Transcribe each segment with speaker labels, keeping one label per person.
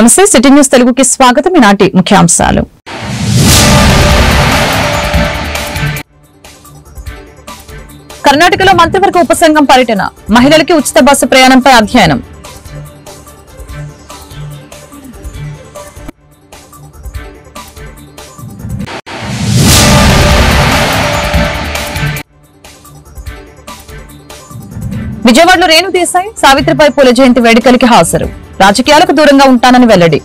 Speaker 1: నమస్తే city news తెలుగుకి స్వాగతం. ఈనాటి ముఖ్యాంశాలు. కర్ణాటకలో మంత్రివర్గ ఉపసంఘం పర్యటన, మహిళలకి ఉచిత బస్సు ప్రయాణంపై అధ్యయనం. విజయవాడలో రేణు దేశాయ్ సావిత్రిబాయి పూలే జయంతి వేడుకలకి హాజరు, రాజకీయాలకు దూరంగా ఉంటానని వెల్లడి.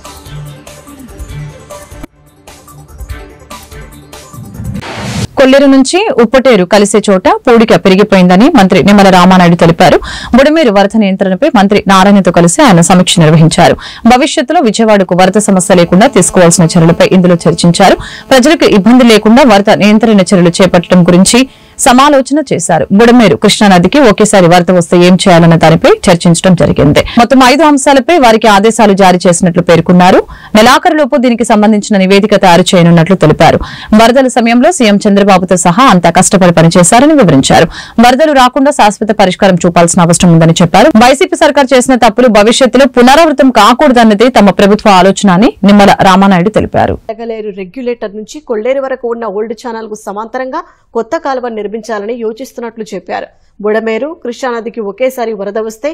Speaker 1: కొల్లేరు నుంచి ఉప్పటేరు కలిసే చోట పూడిక పెరిగిపోయిందని మంత్రి నిమ్మల రామానాయుడు తెలిపారు. బుడమేరు వరద నియంత్రణపై మంత్రి నారాయణతో కలిసి ఆయన సమీక్ష నిర్వహించారు. భవిష్యత్తులో విజయవాడకు వరద సమస్య లేకుండా తీసుకోవాల్సిన చర్యలపై ఇందులో చర్చించారు. ప్రజలకు ఇబ్బంది లేకుండా వరద నియంత్రణ చర్యలు చేపట్టడం గురించి సమాలోచన చేశారు. బుడమేరు కృష్ణానదికి ఒకేసారి వరద వస్తే ఏం చేయాలన్న దానిపై చర్చించడం జరిగింది. మొత్తం 5 అంశాలపై వారికి ఆదేశాలు జారీ చేసినట్లు పేర్కొన్నారు. నెలాఖరులోపు దీనికి సంబంధించిన నివేదిక తయారు చేయనున్నట్లు తెలిపారు. వరదల సమయంలో సీఎం చంద్రబాబుతో సహా అంతా కష్టపడి పనిచేశారని వివరించారు. వరదలు రాకుండా శాశ్వత పరిష్కారం చూపాల్సిన అవసరం ఉందని చెప్పారు. వైసీపీ సర్కార్ చేసిన తప్పులు భవిష్యత్తులో పునరావృతం కాకూడదన్నదే తమ ప్రభుత్వ ఆలోచన అని నిమ్మల రామానాయుడు తెలిపారు.
Speaker 2: రెగ్యులేటర్ నుంచి కొల్లేరు వరకు ఉన్న ఓల్డ్ ఛానల్ కు సమాంతరంగా కొత్త కాలువ నిర్మించాలని యోచిస్తున్నట్లు చెప్పారు. బుడమేరు కృష్ణానదికి ఒకేసారి వరద వస్తే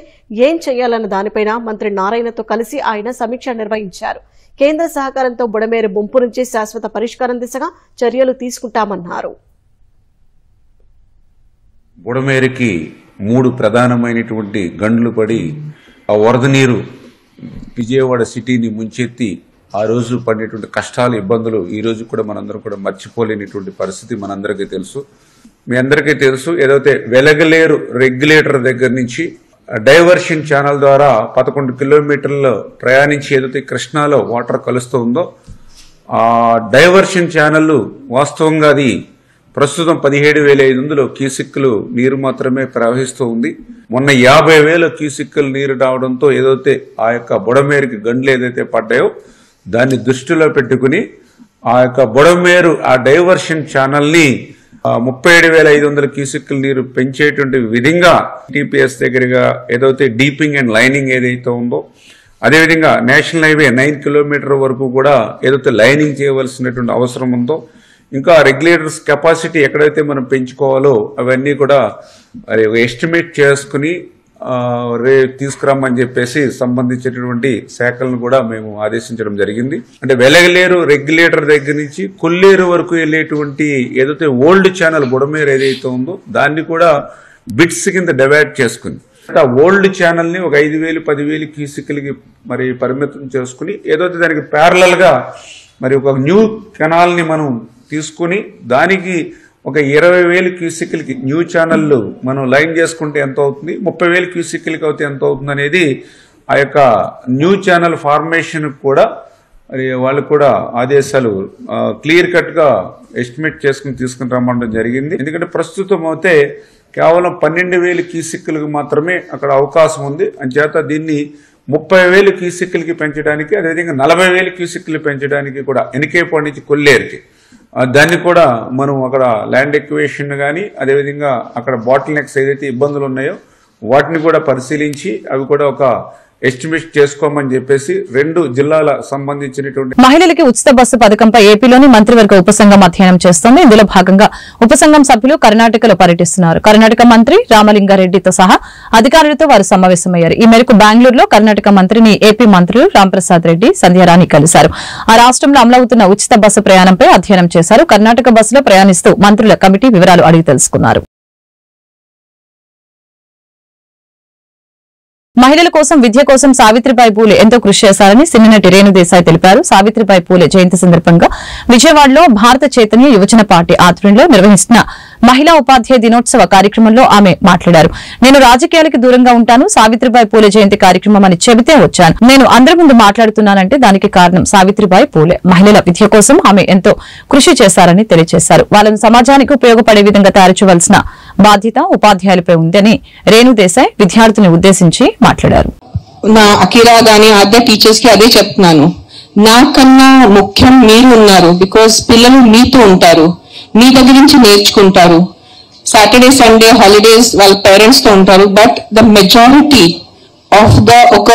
Speaker 2: ఏం చేయాలన్న దానిపైన మంత్రి నారాయణతో కలిసి ఆయన సమీక్ష నిర్వహించారు. కేంద్ర సహకారంతో బుడమేరు ముంపు నుంచి శాశ్వత పరిష్కారం దిశగా చర్యలు తీసుకుంటామన్నారు.
Speaker 3: బుడమేరుకి 3 ప్రధానమైనటువంటి గండ్లు పడి ఆ వరద నీరు విజయవాడ సిటీని ముంచెత్తి ఆ రోజు పడినటువంటి కష్టాలు, ఇబ్బందులు ఈ రోజు కూడా మనందరం కూడా మర్చిపోలేనిటువంటి పరిస్థితి మనందరికీ తెలుసు. మీ అందరికీ తెలుసు, ఏదైతే వెలగలేరు రెగ్యులేటర్ దగ్గర నుంచి డైవర్షన్ ఛానల్ ద్వారా 11 కిలోమీటర్లు ప్రయాణించి ఏదైతే కృష్ణాలో వాటర్ కలుస్తూ ఉందో ఆ డైవర్షన్ ఛానల్ వాస్తవంగా అది ప్రస్తుతం 17,500 క్యూసిక్కులు నీరు మాత్రమే ప్రవహిస్తూ ఉంది. మొన్న 50,000 క్యూసిక్కులు నీరు రావడంతో ఏదైతే ఆ యొక్క బుడమేరుకి గండ్లు ఏదైతే పడ్డాయో దాన్ని దృష్టిలో పెట్టుకుని ఆ యొక్క బుడమేరు ఆ డైవర్షన్ ఛానల్ ని 37,500 క్యూసిక్కుల నీరు పెంచేటువంటి విధంగా టీపీఎస్ దగ్గరగా ఏదైతే డీపింగ్ అండ్ లైనింగ్ ఏదైతే ఉందో, అదేవిధంగా నేషనల్ హైవే 9 కిలోమీటర్ వరకు కూడా ఏదైతే లైనింగ్ చేయవలసినటువంటి అవసరం ఉందో, ఇంకా రెగ్యులేటర్స్ కెపాసిటీ ఎక్కడైతే మనం పెంచుకోవాలో అవన్నీ కూడా ఎస్టిమేట్ చేసుకుని తీసుకురమ్మని చెప్పేసి సంబంధించినటువంటి శాఖలను కూడా మేము ఆదేశించడం జరిగింది. అంటే వెలగలేరు రెగ్యులేటర్ దగ్గర నుంచి కొల్లేరు వరకు వెళ్ళేటువంటి ఏదైతే ఓల్డ్ ఛానల్ బుడమేరు ఏదైతే ఉందో దాన్ని కూడా బిట్స్ కింద డివైడ్ చేసుకుని ఆ ఓల్డ్ ఛానల్ ని ఒక 5,000 10,000 క్యూసిక్లకి మరి పరిమితం చేసుకుని ఏదైతే దానికి ప్యారలల్ గా మరి ఒక న్యూ కెనాల్ ని మనం తీసుకుని దానికి ఒక 20,000 క్యూసిక్లకి న్యూ ఛానళ్ళు మనం లైన్ చేసుకుంటే ఎంత అవుతుంది, 30,000 క్యూసిక్లకి అయితే ఎంత అవుతుంది అనేది ఆ యొక్క న్యూ ఛానల్ ఫార్మేషన్ కూడా మరి వాళ్ళు కూడా ఆదేశాలు క్లియర్ కట్ గా ఎస్టిమేట్ చేసుకుని తీసుకుని రమ్మడం జరిగింది. ఎందుకంటే ప్రస్తుతం అయితే కేవలం 12,000 క్యూసిక్లకు మాత్రమే అక్కడ అవకాశం ఉంది. అంచేత దీన్ని 30,000 క్యూసిక్లకి పెంచడానికి, అదేవిధంగా 40,000 క్యూసిక్లు పెంచడానికి కూడా ఎన్కేపాడు నుంచి కొల్లేరుకి దాన్ని కూడా మనం అక్కడ ల్యాండ్ ఎక్వేషన్ కానీ అదేవిధంగా అక్కడ బాటిల్ నెక్స్ ఏదైతే ఇబ్బందులు ఉన్నాయో వాటిని కూడా పరిశీలించి అవి కూడా ఒక ఎస్టిమేట్ చేసుకోమని చెప్పేసి 2 జిల్లాల సంబంధించినటువంటి
Speaker 1: మహిళలకి ఉచిత బస్సు పథకంపై ఏపీలోని మంత్రివర్గ ఉపసంఘం అధ్యయనం చేస్తోంది. ఇందులో భాగంగా ఉపసంఘం సభ్యులు కర్ణాటకలో పర్యటిస్తున్నారు. కర్ణాటక మంత్రి రామలింగారెడ్డితో సహా అధికారులతో వారు సమావేశమయ్యారు. ఈ మేరకు బెంగళూరులో కర్ణాటక మంత్రిని ఏపీ మంత్రులు రాంప్రసాద్ రెడ్డి, సంధ్యారాణి కలిశారు. ఆ రాష్ట్రంలో అమలవుతున్న ఉచిత బస్సు ప్రయాణంపై అధ్యయనం చేశారు. కర్ణాటక బస్సులో ప్రయాణిస్తూ మంత్రుల కమిటీ వివరాలు అడిగి తెలుసుకున్నారు. మహిళల కోసం, విద్య కోసం సావిత్రిబాయి పూలే ఎంతో కృషి చేశారని సిన్ననటి రేణు దేశాయ్ తెలిపారు. సావిత్రిబాయి పూలే జయంతి సందర్భంగా విజయవాడలో భారత చైతన్య యువజన పార్టీ ఆధ్వర్యంలో నిర్వహిస్తున్న మహిళా ఉపాధ్యాయ దినోత్సవ కార్యక్రమంలో ఆమె మాట్లాడారు. నేను రాజకీయాలకు దూరంగా ఉంటాను, సావిత్రిబాయి పూలే జయంతి కార్యక్రమం అని చెబితే వచ్చాను. నేను అందరి ముందు మాట్లాడుతున్నానంటే దానికి కారణం సావిత్రిబాయి పూలే. మహిళల విద్య కోసం ఆమె ఎంతో కృషి చేశారని తెలియజేశారు. వాళ్ళను సమాజానికి ఉపయోగపడే విధంగా తయారు చేయవలసిన బాధ్యత ఉపాధ్యాయులపై ఉందని రేణు దేశాయ్ విద్యార్థులను ఉద్దేశించి మాట్లాడారు.
Speaker 4: నా అఖిరా గాని అదే టీచర్స్ కి అదే చెప్తున్నాను, నాకన్నా ముఖ్యం మీరు ఉన్నారు. బికాస్ పిల్లలు మీతో ఉంటారు, మీ దగ్గర నుంచి నేర్చుకుంటారు. సాటర్డే సండే హాలిడేస్ వాళ్ళ పేరెంట్స్ తో ఉంటారు. But the majority of the ఒక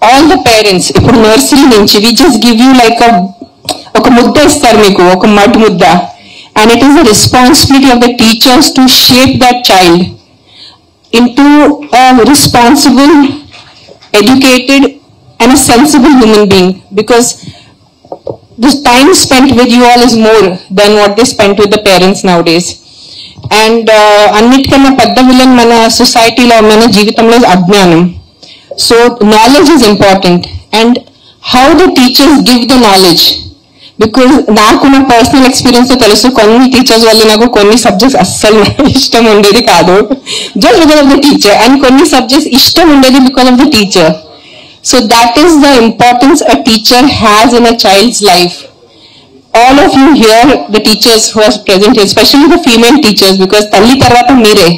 Speaker 4: all the parents, ఇప్పుడు nursery నుంచి we just give you like ఒక ముద్ద ఇస్తారు మీకు, ఒక మడ్ ముద్ద, and it is the responsibility of the teachers to shape that child into a responsible, educated and a sensible human being, because the time spent with you all is more than what they spent with the parents nowadays. And అన్నిటికన్నా పెద్ద villain మన సొసైటీలో మన జీవితంలో అజ్ఞానం. So knowledge is important, and how the teachers give the knowledge, because నాకున్న personal experience తో తెలుసు కొన్ని టీచర్స్ వల్ల నాకు కొన్ని సబ్జెక్ట్స్ అస్సలు ఇష్టం ఉండేది కాదు, just because of the teacher, and కొన్ని సబ్జెక్ట్స్ ఇష్టం ఉండేది because of the teacher. So that is the importance a teacher has in a child's life. All of you here, the teachers who are present here, especially the female teachers, because talli tarvata mere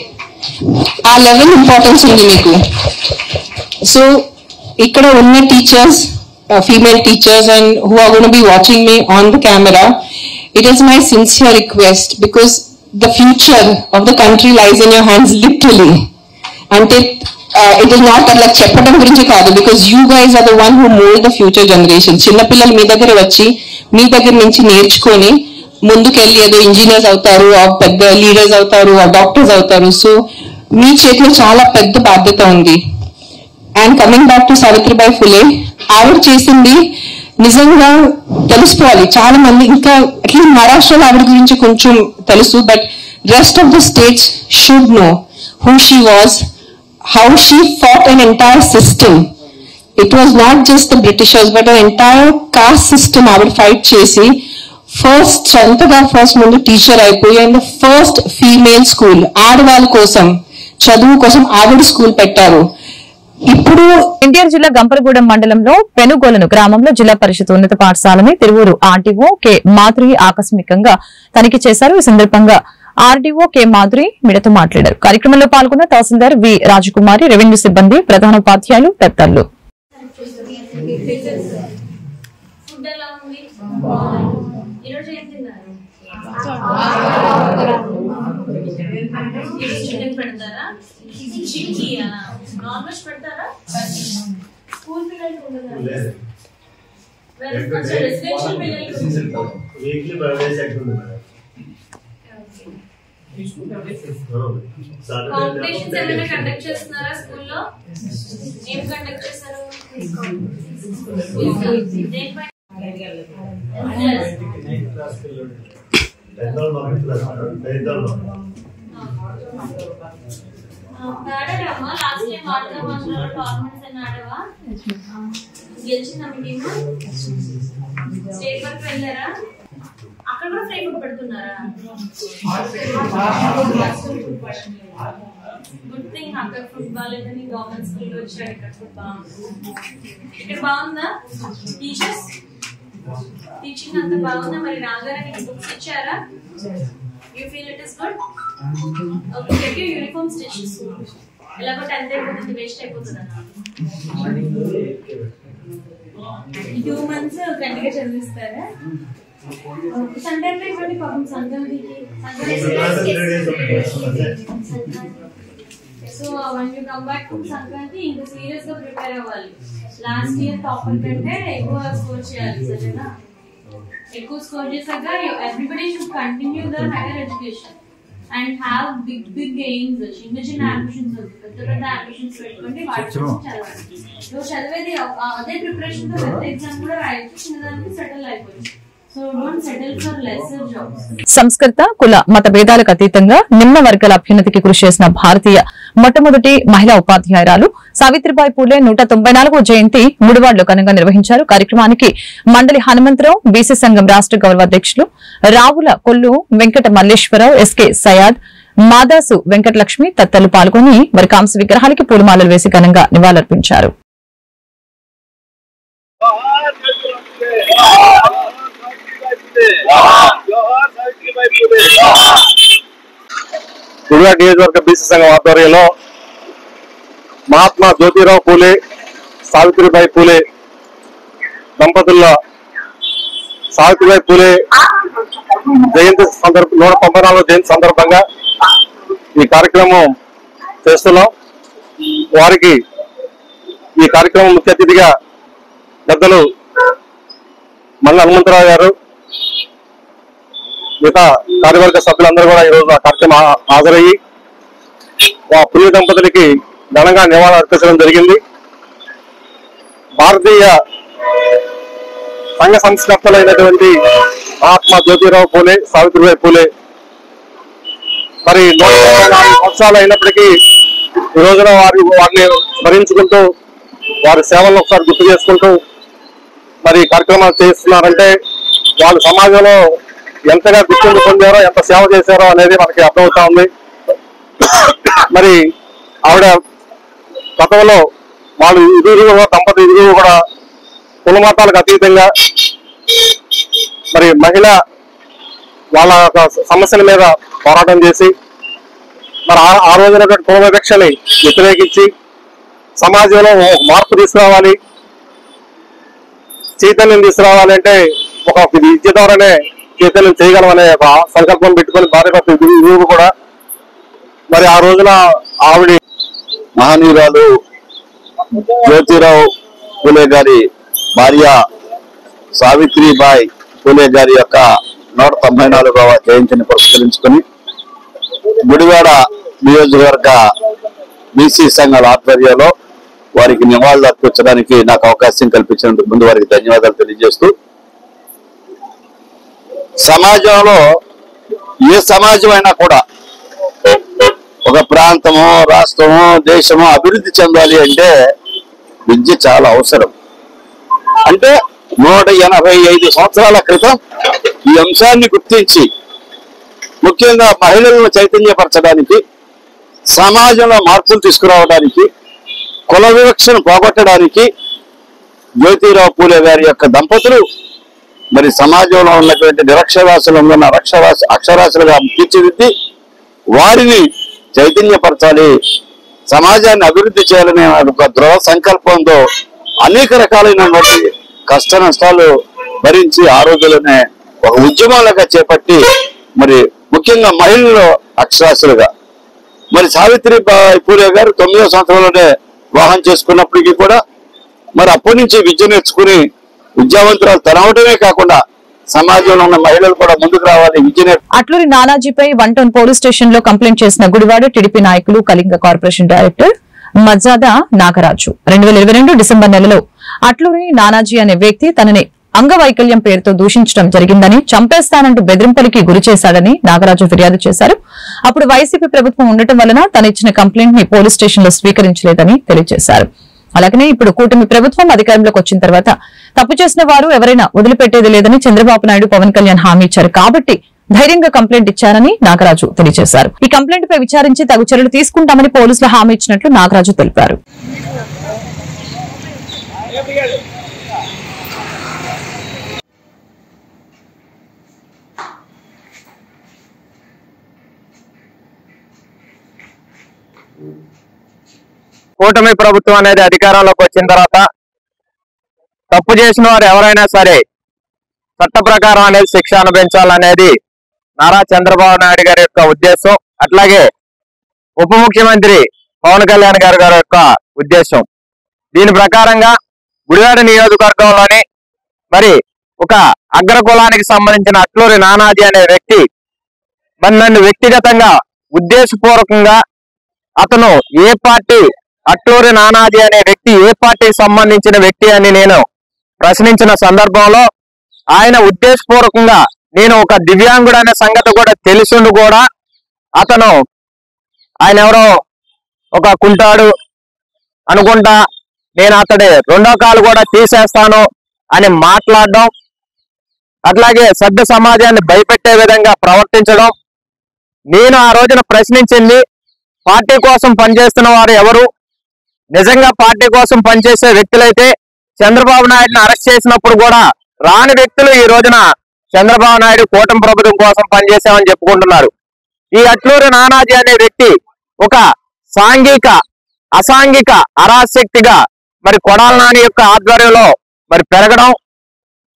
Speaker 4: aa level importance undi meeku. So ikkada unna teachers, female teachers, and who are going to be watching me on the camera, it is my sincere request, because the future of the country lies in your hands, literally. Ante it is not అలా చెప్పడం గురించి కాదు, because you guys are the one who mold the future generation. చిన్నపిల్లలు మీ దగ్గర వచ్చి మీ దగ్గర నుంచి నేర్చుకొని ముందుకెళ్ళి ఏదో ఇంజనీర్స్ అవుతారు, పెద్ద లీడర్స్ అవుతారు, డాక్టర్స్ అవుతారు. సో మీ చేతిలో చాలా పెద్ద బాధ్యత ఉంది. And coming back to Savitribai Phule, ఆవిడ చేసింది నిజంగా తెలుసుకోవాలి చాలా మంది. ఇంకా అట్లీస్ట్ మహారాష్ట్రలో ఆవిడ గురించి కొంచెం తెలుసు, but rest of the states should know who she was, how she fought an entire system. It was not just the Britishers, but an entire caste system ఆవిడ ఫైట్ చేసి ఫస్ట్ సొంతగా ఫస్ట్ ముందు teacher అయిపోయి, and the first female school ఆడవాళ్ళ కోసం చదువు కోసం ఆవిడ స్కూల్ పెట్టారు. ఇప్పుడు
Speaker 1: ఎన్టీఆర్ జిల్లా గంపలగూడెం మండలంలో పెనుగోలను గ్రామంలో జిల్లా పరిషత్ ఉన్నత పాఠశాలని తిరువూరు ఆర్టీఓ కె మాధురి ఆకస్మికంగా తనిఖీ చేశారు. ఈ సందర్భంగా ఆర్డీఓ కె మాధురి మీడియాతో మాట్లాడారు. కార్యక్రమంలో పాల్గొన్న తహసీల్దార్ వి రాజకుమారి, రెవెన్యూ సిబ్బంది, ప్రధాన ఉపాధ్యాయులు తదితరులు.
Speaker 5: కాంపిటీషన్స్ ఏమైనా కండక్ట్ చేస్తున్నారా స్కూల్లో? ఏం కండక్ట్ చేశారు? ఆడారమ్మా లాస్ట్ టైం ఆడదామా టోర్నమెంట్స్ అని ఆడవా? గెలిచిందా మీ టీమ్? స్టేట్ వరకు వెళ్ళారా? అక్కడ కూడా ఫ్రేమ్ పెడుతున్నారా? Good thing. అక్కడ ఫుట్బాల్ ఏదని గవర్నమెంట్ స్కూల్ వచ్చారు. ఇక్కడ బాగుందా? టీచర్స్ టీచింగ్ అంత బాగుందా? మరి రాగానే మీకు బుక్స్ ఇచ్చారా? You feel it is good? Okay, get your uniform stitches. ఎలాగో 10th అయిపోతుంది, వేస్ట్ అయిపోతుంది అన్న. 2 months కంటిగా చదివిస్తారా? సండే ఇవ్వండి పాపం సంక్రాంతికి. So when you come back to Sankranti ఇంకా సీరియస్ గా ప్రిపేర్ అవ్వాలి. లాస్ట్ ఇయర్ టాపర్ కంటే ఎక్కువ స్కోర్ చేయాలి, సరేనా? ఎక్కువ స్కోర్ చేశాక everybody should continue the higher education and have big aims. చిన్న చిన్న అంబిషన్స్ వద్దు, పెద్ద పెద్ద అంబిషన్స్ పెట్టుకోండి. వాటి కోసం చదవాలి. నువ్వు చదివేది అదే ప్రిపరేషన్ తో పెద్ద ఎగ్జామ్ కూడా రాయొచ్చు, చిన్నదానికి సెటిల్ అయిపోయింది.
Speaker 1: సంస్కృత కుల మత భేదాలకు అతీతంగా నిమ్న వర్గాల అభ్యున్నతికి కృషి చేసిన భారతీయ మొట్టమొదటి మహిళా ఉపాధ్యాయురాలు సావిత్రిబాయి పూలే 194వ జయంతి ముడివాడలో ఘనంగా నిర్వహించారు. కార్యక్రమానికి మండలి హనుమంతరావు, బీసీ సంఘం రాష్ట్ర గౌరవ అధ్యక్షులు రావుల కొల్లు వెంకట మల్లేశ్వరరావు, ఎస్కే సయాద్, మాదాసు వెంకటలక్ష్మి తదితరులు పాల్గొని వారి కాంస్య విగ్రహాలకి పూలమాలలు వేసి ఘనంగా నివాళులర్పించారు.
Speaker 6: గుడివాడ నియోజకవర్గ బీసీ సంఘం ఆధ్వర్యంలో మహాత్మా జ్యోతిరావు పూలే, సావిత్రిబాయి పూలే దంపతుల సావిత్రిబాయి పూలే జయంతి 194వ జయంతి సందర్భంగా ఈ కార్యక్రమం చేస్తున్నాం. వారికి ఈ కార్యక్రమం ముఖ్య అతిథిగా పెద్దలు మల్ల హనుమంతరావు గారు, మిగతా కార్యవర్గ సభ్యులందరూ కూడా ఈరోజు ఆ కార్యక్రమం హాజరయ్యి ఆ పుణ్య దంపతులకి ఘనంగా నివాళులు అర్పించడం జరిగింది. భారతీయ సంఘ సంస్కర్తలైనటువంటి మహాత్మా జ్యోతిరావు పూలే, సావిత్రిబాయి పూలే మరి 124 సంవత్సరాలు అయినప్పటికీ ఈ రోజున వారిని స్మరించుకుంటూ వారి సేవలను ఒకసారి గుర్తు చేసుకుంటూ మరి కార్యక్రమాలు చేస్తున్నారంటే వాళ్ళు సమాజంలో ఎంతగా గుర్తింపు పొందారో, ఎంత సేవ చేశారో అనేది మనకి అర్థమవుతా ఉంది. మరి ఆవిడ గతంలో వాళ్ళు దంపతులు ఇరువురు కూడా కుల మతాలకు అతీతంగా మరి మహిళ వాళ్ళ సమస్యల మీద పోరాటం చేసి మరి ఆ రోజున కుల వివక్షని వ్యతిరేకించి సమాజంలో మార్పు తీసుకురావాలి, చైతన్యం తీసుకురావాలి అంటే ఒక విద్య ద్వారానే చైతన్యం చేయగలమనే ఒక సంకల్పం పెట్టుకొని భార్య ఇరువురు కూడా మరి ఆ రోజున ఆవిడ
Speaker 7: మహనీయురాలు జ్యోతిరావు పూలే గారి భార్య సావిత్రిబాయి పూలే గారి యొక్క 194వ జయంతిని పురస్కరించుకొని గుడివాడ నియోజకవర్గ బీసీ సంఘాల ఆధ్వర్యంలో వారికి నివాళులు అర్పించడానికి నాకు అవకాశం కల్పించినందుకు ముందు వారికి ధన్యవాదాలు తెలియజేస్తూ, సమాజంలో ఏ సమాజం అయినా కూడా ఒక ప్రాంతమో, రాష్ట్రమో, దేశమో అభివృద్ధి చెందాలి అంటే విద్య చాలా అవసరం. అంటే 185 సంవత్సరాల క్రితం ఈ అంశాన్ని గుర్తించి ముఖ్యంగా మహిళలను చైతన్యపరచడానికి, సమాజంలో మార్పులు తీసుకురావడానికి, కుల వివక్షను పోగొట్టడానికి జ్యోతిరావు పూలే గారి యొక్క దంపతులు మరి సమాజంలో ఉన్నటువంటి నిరక్షరాస్యులను అక్షరాస్యులుగా తీర్చిదిద్ది వారిని చైతన్యపరచాలి, సమాజాన్ని అభివృద్ధి చేయాలనే ఒక దృఢ సంకల్పంతో అనేక రకాలైనటువంటి కష్ట నష్టాలు భరించి ఆ రోజుల్లోనే ఒక ఉద్యమాలుగా చేపట్టి మరి ముఖ్యంగా మహిళలు అక్షరాస్యులుగా మరి సావిత్రిబాయి పూలే గారు 9వ సంవత్సరంలోనే వివాహం చేసుకున్నప్పటికీ కూడా మరి అప్పటి నుంచి విద్య నేర్చుకుని విద్యావంతురాలు తనవటమే కాకుండా సమాజంలో ఉన్న మహిళలు కూడా ముందుకు రావాలి, విద్య
Speaker 1: అట్లూరి నానాజీపై 1 టౌన్ పోలీస్ స్టేషన్ లో కంప్లైంట్ చేసిన గుడివాడ టీడీపీ నాయకులు, Kalinga corporation director Majada Nagaraju 2022 December నెలలో అట్లూరి నానాజీ అనే వ్యక్తి తనని అంగవైకల్యం పేరుతో దూషించడం జరిగిందని, చంపేస్తానంటూ బెదిరింపులకి గురి చేశాడని నాగరాజు ఫిర్యాదు చేశారు. అప్పుడు వైసీపీ ప్రభుత్వం ఉండటం వలన తను ఇచ్చిన కంప్లైంట్ ని పోలీస్ స్టేషన్ లో స్వీకరించలేదని తెలియజేశారు. అలాగనే ఇప్పుడు కూటమి ప్రభుత్వం అధికారంలోకి వచ్చిన తర్వాత తప్పు చేసిన వారు ఎవరైనా వదిలిపెట్టేది లేదని చంద్రబాబు నాయుడు, పవన్ కళ్యాణ్ హామీ ఇచ్చారు కాబట్టి ధైర్యంగా కంప్లైంట్ ఇచ్చారని నాగరాజు తెలియజేశారు. ఈ కంప్లైంట్ పై విచారించి తగు చర్యలు తీసుకుంటామని పోలీసులు హామీ ఇచ్చినట్లు నాగరాజు తెలిపారు.
Speaker 8: కూటమి ప్రభుత్వం అనేది అధికారంలోకి వచ్చిన తర్వాత తప్పు చేసిన వారు ఎవరైనా సరే చట్ట ప్రకారం అనేది శిక్ష అనుభవించాలనేది నారా చంద్రబాబు నాయుడు గారి యొక్క ఉద్దేశం. అట్లాగే ఉప ముఖ్యమంత్రి పవన్ కళ్యాణ్ గారి యొక్క ఉద్దేశం. దీని ప్రకారంగా గుడివాడ నియోజకవర్గంలోని మరి ఒక అగ్ర కులానికి సంబంధించిన అట్లూరి నానాజీ అనే వ్యక్తి మరి నన్ను వ్యక్తిగతంగా ఉద్దేశపూర్వకంగా అతను ఏ పార్టీ, అట్లూరి నానాజీ అనే వ్యక్తి ఏ పార్టీకి సంబంధించిన వ్యక్తి అని నేను ప్రశ్నించిన సందర్భంలో ఆయన ఉద్దేశపూర్వకంగా నేను ఒక దివ్యాంగుడు అనే సంగతి కూడా తెలిసిండు కూడా ఆయన ఎవరో ఒక కుంటాడు అనుకుంటా, నేను అతడి 2వ కాలు కూడా తీసేస్తాను అని మాట్లాడడం, అట్లాగే సభ్య సమాజాన్ని భయపెట్టే విధంగా ప్రవర్తించడం. నేను ఆ రోజున ప్రశ్నించింది పార్టీ కోసం పనిచేస్తున్న వారు ఎవరు, నిజంగా పార్టీ కోసం పనిచేసే వ్యక్తులైతే చంద్రబాబు నాయుడుని అరెస్ట్ చేసినప్పుడు కూడా రాని వ్యక్తులు ఈ రోజున చంద్రబాబు నాయుడు కూటమి ప్రభుత్వం కోసం పనిచేశామని చెప్పుకుంటున్నారు. ఈ అట్లూరి నానాజీ అనే వ్యక్తి ఒక సాంఘిక అసాంఘిక అరాశక్తిగా మరి కొడాల నాని యొక్క ఆధ్వర్యంలో మరి పెరగడం,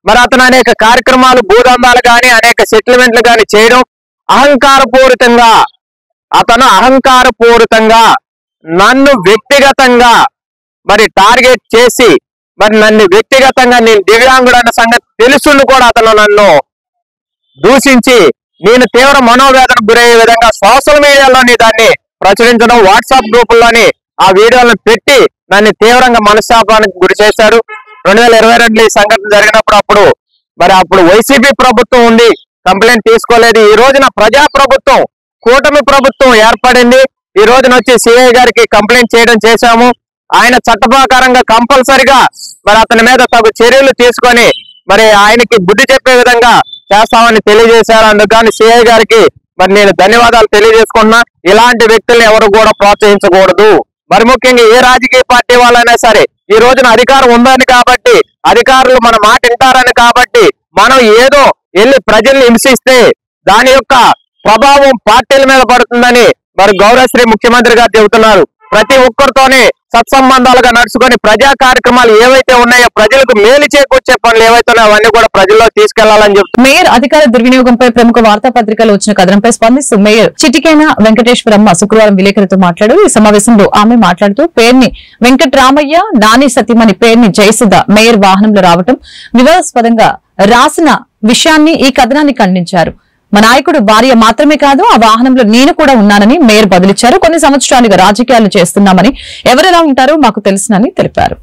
Speaker 8: మరి అతను అనేక కార్యక్రమాలు, భూదందాలు గాని అనేక సెటిల్మెంట్లు గాని చేయడం, అహంకారపూరితంగా నన్ను వ్యక్తిగతంగా మరి టార్గెట్ చేసి మరి నన్ను వ్యక్తిగతంగా నేను దివ్యాంగుడు అన్న సంగతి తెలుసుండి కూడా అతను నన్ను దూషించి నేను తీవ్ర మనోవేదనకు గురయ్యే విధంగా సోషల్ మీడియాలోని దాన్ని ప్రచురించడం, వాట్సాప్ గ్రూపుల్లోని ఆ వీడియోలను పెట్టి నన్ను తీవ్రంగా మనస్తాపానికి గురి చేశాడు. 2022 ఈ సంఘటన జరిగినప్పుడు అప్పుడు వైసీపీ ప్రభుత్వం ఉండి కంప్లైంట్ తీసుకోలేదు. ఈ రోజున ప్రజా ప్రభుత్వం, కూటమి ప్రభుత్వం ఏర్పడింది. ఈ రోజున వచ్చి సిఐ గారికి కంప్లైంట్ చేశాము. ఆయన చట్టప్రకారంగా కంపల్సరిగా మరి అతని మీద తగు చర్యలు తీసుకొని మరి ఆయనకి బుద్ధి చెప్పే విధంగా చేస్తామని తెలియజేశారు. అందుకని సిఐ గారికి మరి నేను ధన్యవాదాలు తెలియజేసుకున్నా. ఇలాంటి వ్యక్తుల్ని ఎవరు కూడా ప్రోత్సహించకూడదు. మరి ముఖ్యంగా ఏ రాజకీయ పార్టీ వాళ్ళైనా సరే ఈ రోజున అధికారం ఉందని కాబట్టి, అధికారులు మన మాట వింటారని కాబట్టి మనం ఏదో వెళ్ళి ప్రజల్ని హింసిస్తే దాని యొక్క ప్రభావం పార్టీల మీద పడుతుందని మరి గౌరవశ్రీ ముఖ్యమంత్రి గారు చెబుతున్నారు. ప్రతి ఒక్కరితోనే సత్సంబంధాలుగా నడుచుకొని ప్రజా కార్యక్రమాలు ఏవైతే ఉన్నాయో, ప్రజలకు మేలు చేకూర్చే పనులు ఏవైతే ఉన్నాయో అవన్నీ కూడా ప్రజల్లో తీసుకెళ్లాలని చెప్తున్నారు.
Speaker 1: మేయర్ అధికార దుర్వినియోగంపై ప్రముఖ వార్తాపత్రికలు వచ్చిన కథనంపై స్పందిస్తూ మేయర్ చిటికేన వెంకటేశ్వరమ్మ శుక్రవారం విలేకరులతో మాట్లాడారు. ఈ సమావేశంలో ఆమె మాట్లాడుతూ పేర్ని వెంకట్రామయ్య, నాని సతీమణి పేర్ని జయసుధ మేయర్ వాహనంలో రావటం వివాదాస్పదంగా రాసిన విషయాన్ని ఈ కథనాన్ని ఖండించారు. మా నాయకుడు భార్య మాత్రమే కాదు, ఆ వాహనంలో నేను కూడా ఉన్నానని మేయర్ బదులిచ్చారు. కొన్ని సంవత్సరాలుగా రాజకీయాలు చేస్తున్నామని, ఎవరెలా ఉంటారో మాకు తెలుసునని తెలిపారు.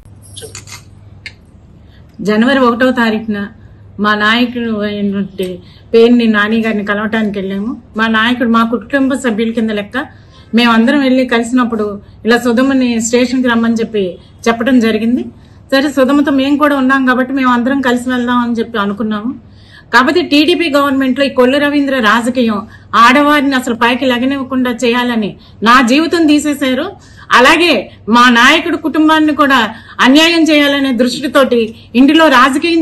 Speaker 9: జనవరి 1వ తారీఖున మా నాయకుడు అయినటువంటి పేరుని నాని గారిని కలవటానికి వెళ్ళాము. మా నాయకుడు మా కుటుంబ సభ్యుల కింద లెక్క. మేమందరం వెళ్లి కలిసినప్పుడు ఇలా సుధమ్మని స్టేషన్కి రమ్మని చెప్పడం జరిగింది. సరే, సుధమ్మతో మేము కూడా ఉన్నాం కాబట్టి మేము అందరం కలిసి వెళ్దాం అని చెప్పి అనుకున్నాము. కాబట్టి టీడీపీ గవర్నమెంట్ లో ఈ కొల్లు రవీంద్ర రాజకీయం ఆడవారిని అసలు పైకి లగనివ్వకుండా చేయాలని నా జీవితం తీసేశారు. అలాగే మా నాయకుడు కుటుంబాన్ని కూడా అన్యాయం చేయాలనే దృష్టితోటి ఇంటిలో రాజకీయం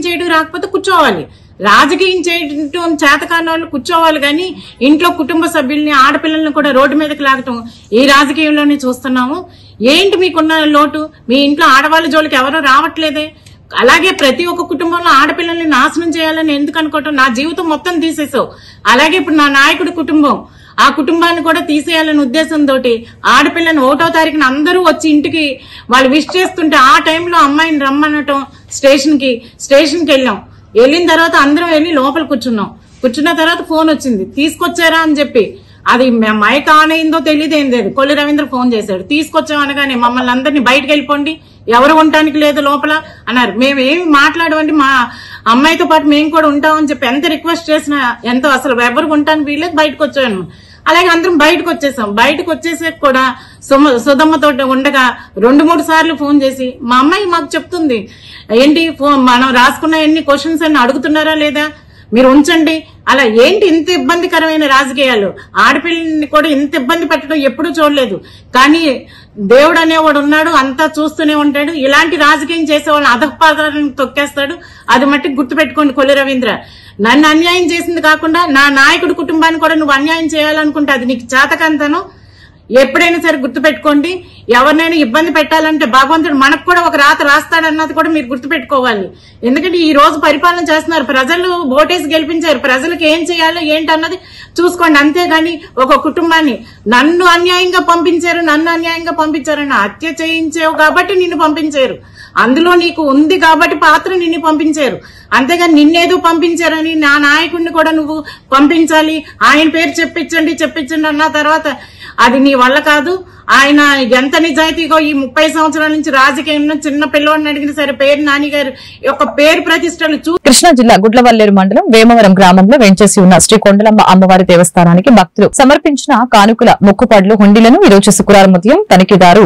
Speaker 9: చేయడం రాకపోతే కూర్చోవాలి, రాజకీయం చేయడం చేతకాని వాళ్ళు కూర్చోవాలి, కానీ ఇంట్లో కుటుంబ సభ్యుల్ని, ఆడపిల్లల్ని కూడా రోడ్డు మీదకి లాగటం ఈ రాజకీయంలోనే చూస్తున్నాము. ఏంటి మీకున్న లోటు? మీ ఇంట్లో ఆడవాళ్ళ జోలికి ఎవరూ రావట్లేదే. అలాగే ప్రతి ఒక్క కుటుంబంలో ఆడపిల్లల్ని నాశనం చేయాలని ఎందుకు అనుకోవటం? నా జీవితం మొత్తం తీసేసావు. అలాగే ఇప్పుడు నా నాయకుడి కుటుంబం, ఆ కుటుంబాన్ని కూడా తీసేయాలనే ఉద్దేశంతో ఆడపిల్లని 1వ తారీఖున అందరూ వచ్చి ఇంటికి వాళ్ళు విష్ చేస్తుంటే ఆ టైంలో అమ్మాయిని రమ్మనటం స్టేషన్కి వెళ్ళాం. వెళ్ళిన తర్వాత అందరం వెళ్ళి లోపల కూర్చున్న తర్వాత ఫోన్ వచ్చింది, తీసుకొచ్చారా అని చెప్పి. అది మైక్ ఆన్ అయిందో తెలియదు, ఏం లేదు. కొల్లు రవీంద్ర ఫోన్ చేశాడు, తీసుకొచ్చాం అనగానే మమ్మల్ని అందరినీ బయటకు వెళ్ళిపోండి, ఎవరు ఉండటానికి లేదు లోపల అన్నారు. మేమేమి మాట్లాడమండి, మా అమ్మాయితో పాటు మేము కూడా ఉంటామని చెప్పి ఎంత రిక్వెస్ట్ చేసినా ఎంతో అసలు ఎవరు ఉండటానికి వీళ్ళేది బయటకు వచ్చాను. అలాగే అందరం బయటకు వచ్చేసాం. బయటకు వచ్చేసాక కూడా సుధమ్మతో ఉండగా 2-3 సార్లు ఫోన్ చేసి మా అమ్మాయి మాకు చెప్తుంది, ఏంటి మనం రాసుకున్న ఎన్ని క్వశ్చన్స్ అన్ని అడుగుతున్నారా లేదా, మీరు ఉంచండి. అలా ఏంటి ఇంత ఇబ్బందికరమైన రాజకీయాలు? ఆడపిల్లని కూడా ఇంత ఇబ్బంది పెట్టడం ఎప్పుడూ చూడలేదు. కానీ దేవుడు అనేవాడు ఉన్నాడు, అంతా చూస్తూనే ఉంటాడు. ఇలాంటి రాజకీయం చేసేవాళ్ళని అధపాదాలను తొక్కేస్తాడు. అది మట్టి గుర్తుపెట్టుకోండి కొల్లు రవీంద్ర. నన్ను అన్యాయం చేసింది కాకుండా నా నాయకుడి కుటుంబాన్ని కూడా నువ్వు అన్యాయం చేయాలనుకుంటే అది నీకు చేతకంతను. ఎప్పుడైనా సరే గుర్తుపెట్టుకోండి, ఎవరినైనా ఇబ్బంది పెట్టాలంటే భగవంతుడు మనకు కూడా ఒక రాత రాస్తాడన్నది కూడా మీరు గుర్తుపెట్టుకోవాలి. ఎందుకంటే ఈ రోజు పరిపాలన చేస్తున్నారు, ప్రజలు ఓటేసి గెలిపించారు, ప్రజలకు ఏం చేయాలో ఏంటన్నది చూసుకోండి. అంతేగాని ఒక కుటుంబాన్ని నన్ను అన్యాయంగా పంపించారని హత్య చేయించావు కాబట్టి నిన్ను పంపించారు, అందులో నీకు ఉంది కాబట్టి పాత్ర నిన్ను పంపించారు. అంతేగాని నిన్నేదో పంపించారని నా నాయకుడిని కూడా నువ్వు పంపించాలి, ఆయన పేరు చెప్పించండి అన్న తర్వాత అది నీ వల్ల కాదు. ఆయన ఎంత నిజాయితీగా ఈ 30 సంవత్సరాల నుంచి రాజకీయంలో చిన్న పిల్లవాడిని అడిగిన సరే పేరు నాని గారు యొక్క పేరు ప్రతిష్టలు
Speaker 1: కృష్ణా జిల్లా గుడ్లవల్లేరు మండలం వేమవరం గ్రామంలో వెంచేసి ఉన్న శ్రీ కొండలమ్మ అమ్మవారి దేవస్థానానికి భక్తులు సమర్పించిన కానుకల మొక్కుపడ్లు హుండీలను ఈ రోజు శుక్రవారం ఉదయం తనిఖీదారు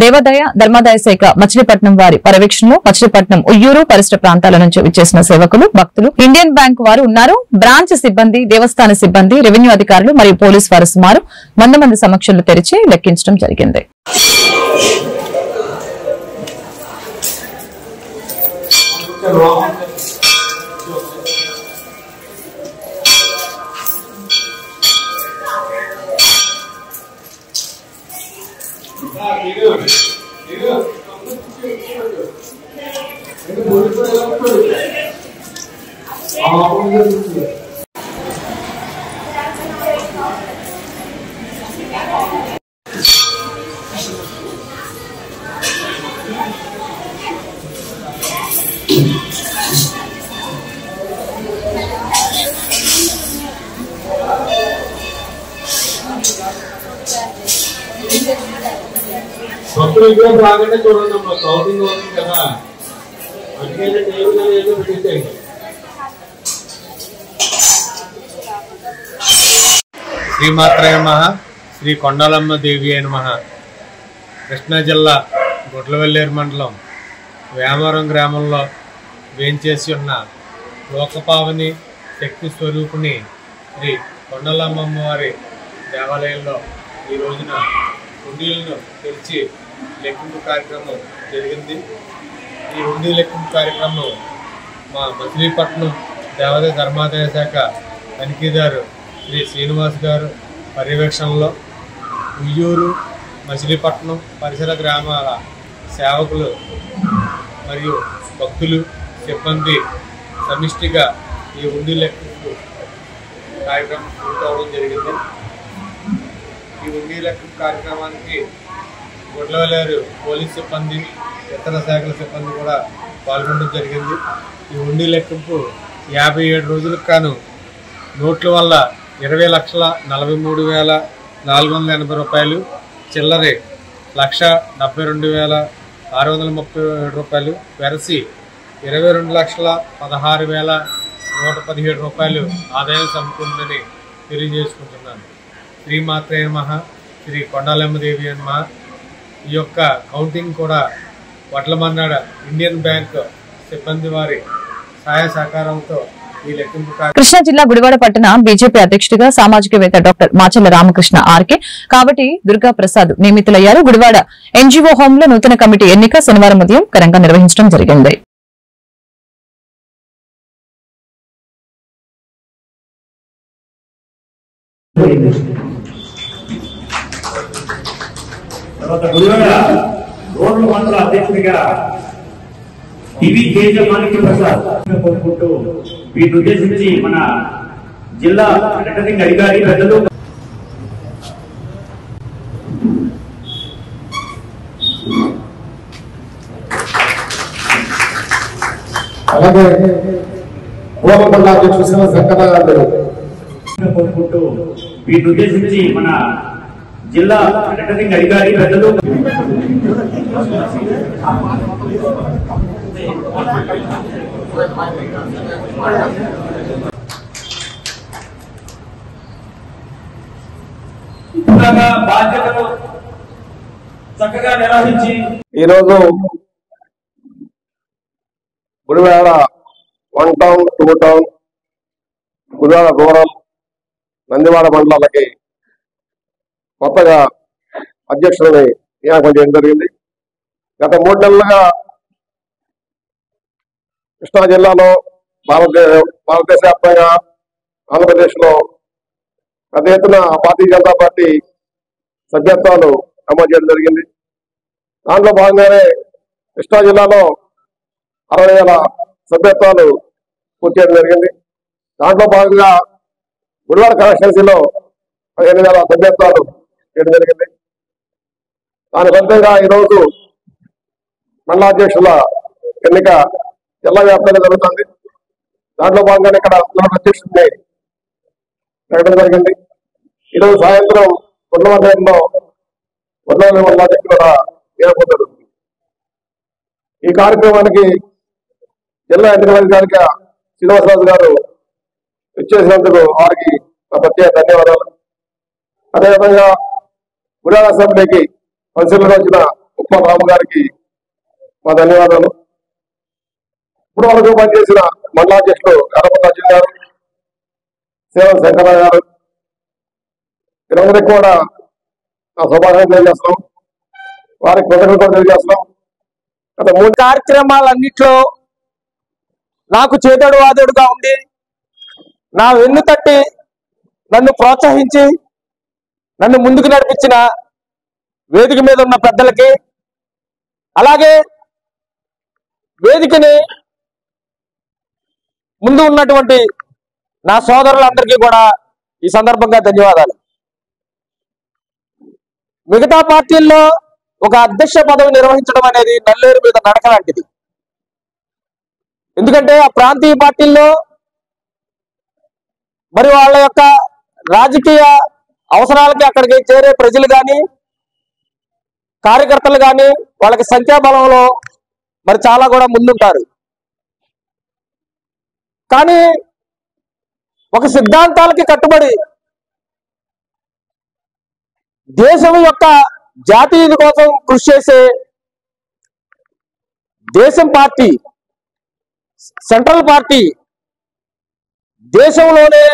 Speaker 1: దేవాదాయ ధర్మాదాయ శాఖ మచిలీపట్నం వారి పర్యవేక్షణలో మచిలీపట్నం ఉయ్యూరు పరిసర ప్రాంతాల నుంచి విచ్చేసిన సేవకులు, భక్తులు, ఇండియన్ బ్యాంక్ వారు ఉన్నారు. బ్రాంచ్ సిబ్బంది, దేవస్థాన సిబ్బంది, రెవెన్యూ అధికారులు మరియు పోలీసు వారు సుమారు 100 మంది సమక్షంలో తెరిచి లెక్కించడం జరిగింది.
Speaker 10: భక్తులు బాగానే చూడండి అమ్మా, కౌంటింగ్ అవుతుంది కదా, అందుకైతే టేబుల్ ఏదో పెట్టేసేయండి. శ్రీమాత్రయ నమః, శ్రీ కొండాలమ్మ దేవి అయిన నమః. కృష్ణా జిల్లా గుడ్లవెల్లేరు మండలం వేమవరం గ్రామంలో వేంచేసి ఉన్న లోకపావని శక్తి స్వరూపిణి శ్రీ కొండాలమ్మ వారి దేవాలయంలో ఈ రోజున హుండీలను తెరిచి లెక్కింపు కార్యక్రమం జరిగింది. ఈ హుండీ లెక్కింపు కార్యక్రమం మా మచిలీపట్నం దేవాదాయ ధర్మాదాయ శాఖ తనిఖీదారు శ్రీ శ్రీనివాస్ గారు పర్యవేక్షణలో ఉయ్యూరు, మచిలీపట్నం పరిసర గ్రామాల సేవకులు మరియు భక్తులు, సిబ్బంది సమిష్టిగా ఈ హుండీ లెక్కింపు కార్యక్రమం పూర్తవడం జరిగింది. ఈ హుండీ లెక్కింపు కార్యక్రమానికి గుడ్లవెల్లేరు పోలీస్ సిబ్బంది, ఇతర శాఖల సిబ్బంది కూడా పాల్గొనడం జరిగింది. ఈ హుండీ లెక్కింపు 57 రోజులకు గాను నోట్ల వల్ల 20,43,480 రూపాయలు, చిల్లరే 1,72,637 రూపాయలు వెరసి 22,16,117 రూపాయలు ఆదాయం సమకూరిందని తెలియజేసుకుంటున్నాను. శ్రీమాత్రే నమః, శ్రీ కొండాలమ్మ దేవి నమః. ఈ యొక్క కౌంటింగ్ కూడా వడ్లమన్నాడ ఇండియన్ బ్యాంక్ సిబ్బంది వారి సహాయ సహకారంతో ఈ లెక్కింపు
Speaker 1: కృష్ణా జిల్లా గుడివాడ పట్టణ బీజేపీ అధ్యక్షుడిగా సామాజికవేత్త డాక్టర్ మాచల్ల రామకృష్ణ ఆర్కే, కాబట్టి దుర్గా ప్రసాద్ నియమితులయ్యారు. గుడివాడ ఎన్జీఓ హోంలో నూతన కమిటీ ఎన్నిక శనివారం ఉదయం ఘనంగా నిర్వహించడం జరిగింది.
Speaker 11: గుడివాడ రోడ్ల మండల అధ్యక్షుడిగా టీవీ కేజ మాణిక్య ప్రసాద్ కోరుకుంటూ వీటిని ఉద్దేశించి మన జిల్లా రిటర్నింగ్ అధికారి పెద్దలు
Speaker 6: అలాగే పూర్వకొండ అధ్యక్షుడు శ్రీనివాస్ వెంకట గారు
Speaker 11: కోరుకుంటూ వీటిని ఉద్దేశించి మన జిల్లా రిటర్నింగ్ అధికారి పెద్దలు బాధ్యతలు చక్కగా నిర్వహించి
Speaker 6: ఈరోజు Gudivada 1 town 2 town, Gudivada rural, Nandivada మండలాలకి కొత్తగా అధ్యక్షులని నియామకం చేయడం జరిగింది. గత 3 నెలలుగా కృష్ణా జిల్లాలో భారతదేశ వ్యాప్తంగా ఆంధ్రప్రదేశ్లో పెద్ద ఎత్తున భారతీయ జనతా పార్టీ సభ్యత్వాలు నమోదు చేయడం జరిగింది. దాంట్లో భాగంగానే కృష్ణా జిల్లాలో 60,000 సభ్యత్వాలు పూర్తి చేయడం జరిగింది. దాంట్లో భాగంగా గుడివాడ కాన్స్టిట్యున్సీలో 15,000 సభ్యత్వాలు చేయడం జరిగింది. దాని ఫలితంగా ఈరోజు మండలాధ్యక్షుల ఎన్నిక జిల్లా వ్యాప్తంగా జరుగుతుంది. దాంట్లో భాగంగానే ఇక్కడ అధ్యక్షుడిని పెట్టడం జరిగింది. ఈరోజు సాయంత్రం గుడ్లవెల్లేరులో మండలాధ్యక్షుడు కూడా నియమిపోతారు. ఈ కార్యక్రమానికి జిల్లా ఎన్నికల అధికారిగా శ్రీనివాసరాజు గారు ఇచ్చేసినందుకు వారికి నా ప్రత్యేక ధన్యవాదాలు. అదేవిధంగా గుడివాడ అసెంబ్లీకి పరిశీలనకు వచ్చిన ఉప్పల్ రాము గారికి మా ధన్యవాదాలు. ఇప్పుడు వరకు పనిచేసిన మండలాధ్యక్షుడు గణపతి అర్జున్ గారు, సేవ శంకర గారు, వీరందరికీ కూడా నా శుభాకాంక్షలు తెలియజేస్తున్నాం. వారికి కృతజ్ఞతలు తెలియజేస్తున్నాం. గత 3
Speaker 8: కార్యక్రమాలన్నిట్లో నాకు చేదోడు వాదోడుగా ఉండి నా వెన్ను తట్టి నన్ను ప్రోత్సహించి నన్ను ముందుకు నడిపించిన వేదిక మీద ఉన్న పెద్దలకి, అలాగే వేదికని ముందు ఉన్నటువంటి నా సోదరులందరికీ కూడా ఈ సందర్భంగా ధన్యవాదాలు. మిగతా పార్టీల్లో ఒక అధ్యక్ష పదవి నిర్వహించడం అనేది నల్లేరు మీద నడక లాంటిది. ఎందుకంటే ఆ ప్రాంతీయ పార్టీల్లో మరి వాళ్ళ యొక్క రాజకీయ అవసరాలకి అక్కడికి చేరే ప్రజలు కానీ కార్యకర్తలు కానీ వాళ్ళకి సంఖ్యాబలంలో మరి చాలా కూడా ముందుంటారు. కానీ ఒక సిద్ధాంతాలకి కట్టుబడి దేశం యొక్క జాతీయత కోసం కృషి చేసే దేశం పార్టీ, సెంట్రల్ పార్టీ దేశంలోనే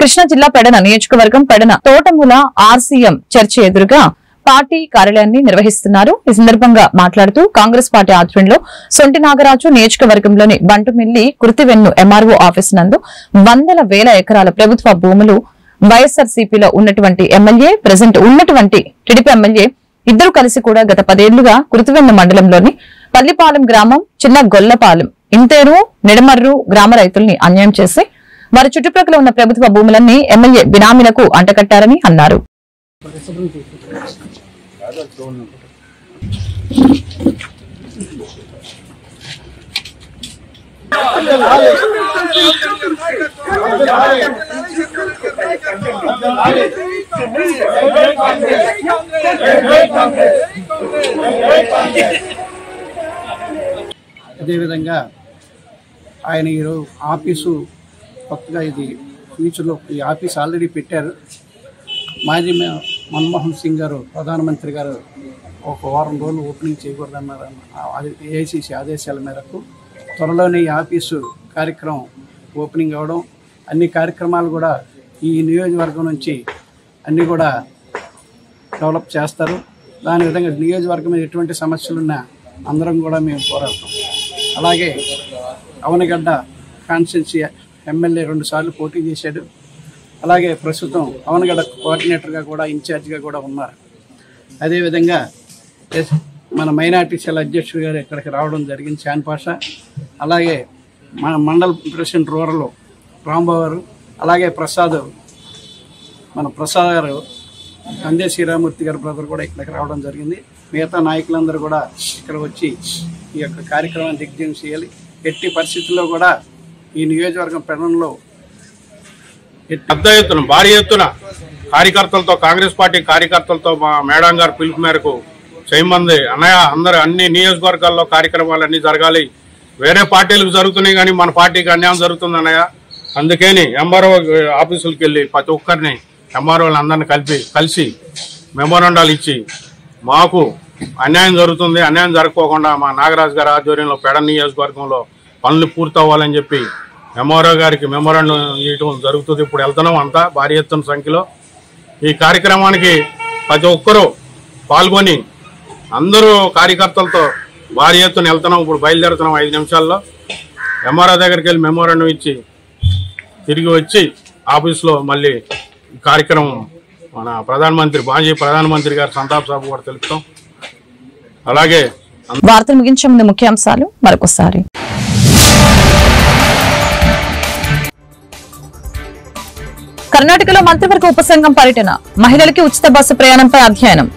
Speaker 1: కృష్ణా జిల్లా పెడన నియోజకవర్గం పెడన తోటమూల ఆర్సీఎం చర్చి ఎదురుగా పార్టీ కార్యాలయాన్ని నిర్వహిస్తున్నారు. ఈ సందర్భంగా మాట్లాడుతూ కాంగ్రెస్ పార్టీ ఆధ్వర్యంలో సొంటి నాగరాజు నియోజకవర్గంలోని బంటుమిల్లి కుర్తివెన్ను ఎంఆర్ఓ ఆఫీస్ నందు వందల వేల ఎకరాల ప్రభుత్వ భూములు వైఎస్ఆర్సీపీలో ఉన్నటువంటి ఎమ్మెల్యే, ప్రెసెంట్ ఉన్నటువంటి టీడీపీ ఎమ్మెల్యే ఇద్దరు కలిసి కూడా గత 10 ఏళ్లుగా కుర్తివెన్ను మండలంలోని పల్లిపాలెం గ్రామం, చిన్న గొల్లపాలెం, ఇంతేరు, నిడమర్రు గ్రామ రైతుల్ని అన్యాయం చేసి వారి చుట్టుప్రక్కల ఉన్న ప్రభుత్వ భూములన్నీ ఎమ్మెల్యే బినామీలకు అంటకట్టారని అన్నారు.
Speaker 12: అదేవిధంగా ఆయన ఈరోజు ఆఫీసు కొత్తగా ఇది ఫ్యూచర్లో ఈ ఆఫీస్ ఆల్రెడీ పెట్టారు. మాజీ మన్మోహన్ సింగ్ గారు ప్రధానమంత్రి గారు ఒక వారం రోజులు ఓపెనింగ్ చేయకూడదన్నారు. ఏఐసిసి ఆదేశాల మేరకు త్వరలోనే ఈ ఆఫీసు కార్యక్రమం ఓపెనింగ్ అవ్వడం, అన్ని కార్యక్రమాలు కూడా ఈ నియోజకవర్గం నుంచి అన్నీ కూడా డెవలప్ చేస్తారు. దాని విధంగా నియోజకవర్గం మీద ఎటువంటి సమస్యలున్నా అందరం కూడా మేము పోరాడతాం. అలాగే అవనగడ్డ కాన్స్టిట్యున్సీ ఎమ్మెల్యే 2 సార్లు పోటీ చేశాడు. అలాగే ప్రస్తుతం అవనగడ్డ కోఆర్డినేటర్గా కూడా ఇన్ఛార్జిగా కూడా ఉన్నారు. అదేవిధంగా మన మైనార్టీ సెల్ అధ్యక్షుడు గారు ఇక్కడికి రావడం జరిగింది, చాన్ పాషా. అలాగే మన మండల్ ప్రెసిడెంట్ రూరల్ రాంబాబు గారు, అలాగే మన ప్రసాద్ గారు, అందే శ్రీరామూర్తి గారి బ్రదర్ కూడా ఇక్కడికి రావడం జరిగింది. మిగతా నాయకులందరూ కూడా ఇక్కడ వచ్చి ఈ యొక్క కార్యక్రమాన్ని దిగ్విజయం చేయాలి. ఎట్టి పరిస్థితుల్లో కూడా ఈ నియోజకవర్గం పెడనలో
Speaker 13: పెద్ద ఎత్తున భారీ ఎత్తున కార్యకర్తలతో, కాంగ్రెస్ పార్టీ కార్యకర్తలతో మా మేడం గారు పిలుపు మేరకు చేయమంది అన్నయ్య అందరూ అన్ని నియోజకవర్గాల్లో కార్యక్రమాలు అన్ని జరగాలి. వేరే పార్టీలకు జరుగుతున్నాయి కానీ మన పార్టీకి అన్యాయం జరుగుతుంది అన్నయ్య. అందుకని ఎంఆర్ఓ ఆఫీసులకు వెళ్ళి ప్రతి ఒక్కరిని ఎంఆర్ఓలు అందరిని కలిసి మెమోరాండాలు ఇచ్చి మాకు అన్యాయం జరుగుతుంది, అన్యాయం జరగకోకుండా మా నాగరాజు గారి ఆధ్వర్యంలో పెడ నియోజకవర్గంలో పనులు పూర్తవ్వాలని చెప్పి ఎంఆర్ఓ గారికి మెమోరాండం ఇవ్వడం జరుగుతుంది. ఇప్పుడు వెళ్తున్నాం అంతా భారీ ఎత్తున సంఖ్యలో. ఈ కార్యక్రమానికి ప్రతి ఒక్కరూ పాల్గొని అందరూ కార్యకర్తలతో భారీ ఎత్తున వెళ్తున్నాం. ఇప్పుడు బయలుదేరుతున్నాం 5 నిమిషాల్లో. ఎంఆర్ఓ దగ్గరికి వెళ్ళి మెమోరాండం ఇచ్చి తిరిగి వచ్చి ఆఫీసులో మళ్ళీ కార్యక్రమం మన మాజీ ప్రధానమంత్రి గారి సంతాప సభ కూడా తెలుపుతాం. అలాగే
Speaker 1: వార్తలు ముగించే ముందు ముఖ్యాంశాలు మరొకసారి. కర్ణాటకలో మంత్రివర్గ ఉపసంఘం పర్యటన, మహిళలకి ఉచిత బస్సు ప్రయాణంపై అధ్యయనం.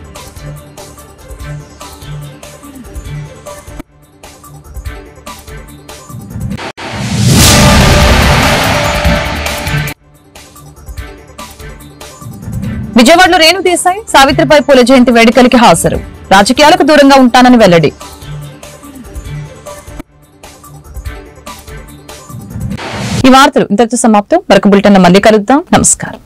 Speaker 1: విజయవాడలో రేణు దేశాయ్ సావిత్రిబాయి పూలే జయంతి వేడుకలకి హాజరు, రాజకీయాలకు దూరంగా ఉంటానని వెల్లడి. ఈ వార్తలు ఇంతటితో సమాప్తం. మరొక బులెటిన్ లో మళ్ళీ కలుద్దాం. నమస్కారం.